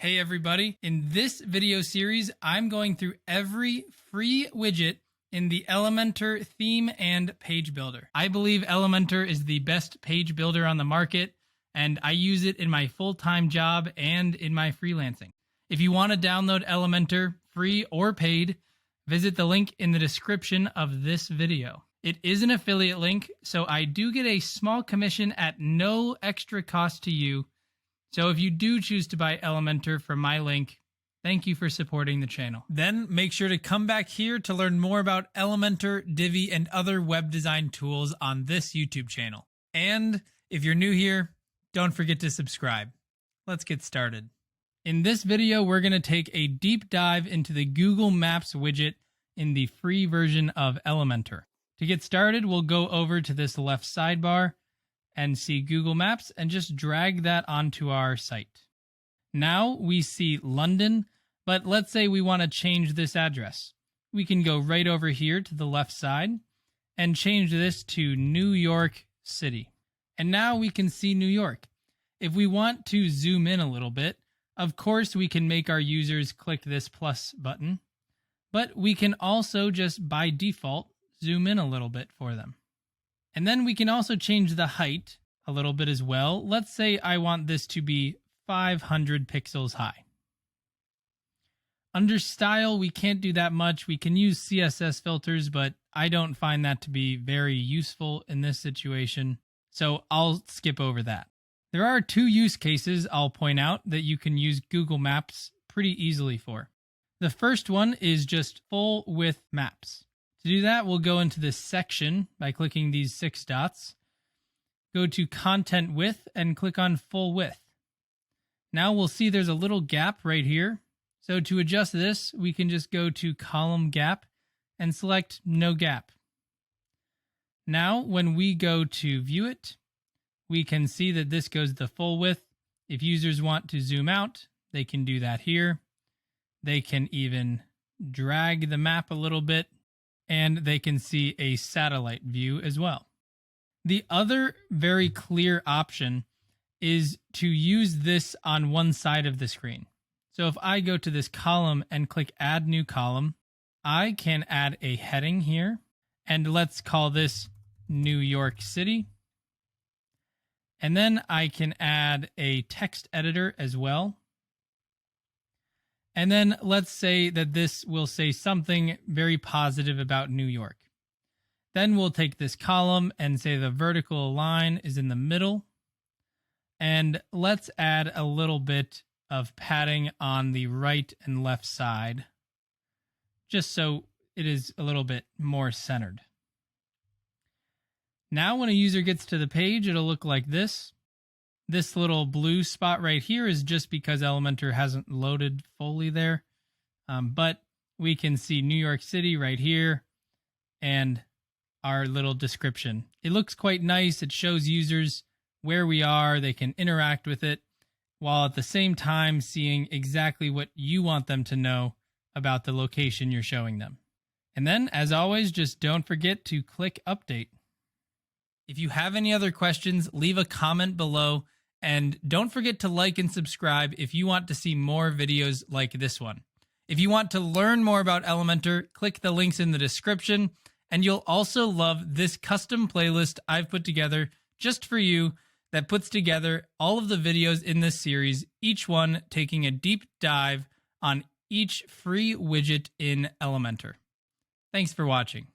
Hey everybody, in this video series, I'm going through every free widget in the Elementor theme and page builder. I believe Elementor is the best page builder on the market, and I use it in my full-time job and in my freelancing. If you want to download Elementor, free or paid, visit the link in the description of this video. It is an affiliate link, so I do get a small commission at no extra cost to you. So if you do choose to buy Elementor from my link, thank you for supporting the channel. Then make sure to come back here to learn more about Elementor, Divi, and other web design tools on this YouTube channel. And if you're new here, don't forget to subscribe. Let's get started. In this video, we're going to take a deep dive into the Google Maps widget in the free version of Elementor. To get started, we'll go over to this left sidebar and see Google Maps and just drag that onto our site. Now we see London, but let's say we want to change this address. We can go right over here to the left side and change this to New York City. And now we can see New York. If we want to zoom in a little bit, of course we can make our users click this plus button, but we can also just by default zoom in a little bit for them. And then we can also change the height a little bit as well. Let's say I want this to be 500 pixels high. Under style, we can't do that much. We can use CSS filters, but I don't find that to be very useful in this situation, so I'll skip over that. There are two use cases I'll point out that you can use Google Maps pretty easily for. The first one is just full width maps. To do that, we'll go into this section by clicking these 6 dots. Go to Content Width and click on Full Width. Now we'll see there's a little gap right here. So to adjust this, we can just go to Column Gap and select No Gap. Now, when we go to view it, we can see that this goes to full width. If users want to zoom out, they can do that here. They can even drag the map a little bit, and they can see a satellite view as well. The other very clear option is to use this on one side of the screen. So if I go to this column and click Add New Column, I can add a heading here, and let's call this New York City. And then I can add a text editor as well. And then let's say that this will say something very positive about New York. Then we'll take this column and say the vertical line is in the middle. And let's add a little bit of padding on the right and left side, just so it is a little bit more centered. Now when a user gets to the page, it'll look like this. This little blue spot right here is just because Elementor hasn't loaded fully there. But we can see New York City right here and our little description. It looks quite nice. It shows users where we are. They can interact with it while at the same time seeing exactly what you want them to know about the location you're showing them. And then, as always, just don't forget to click update. If you have any other questions, leave a comment below. And don't forget to like and subscribe if you want to see more videos like this one. If you want to learn more about Elementor, click the links in the description. And you'll also love this custom playlist I've put together just for you that puts together all of the videos in this series, each one taking a deep dive on each free widget in Elementor. Thanks for watching.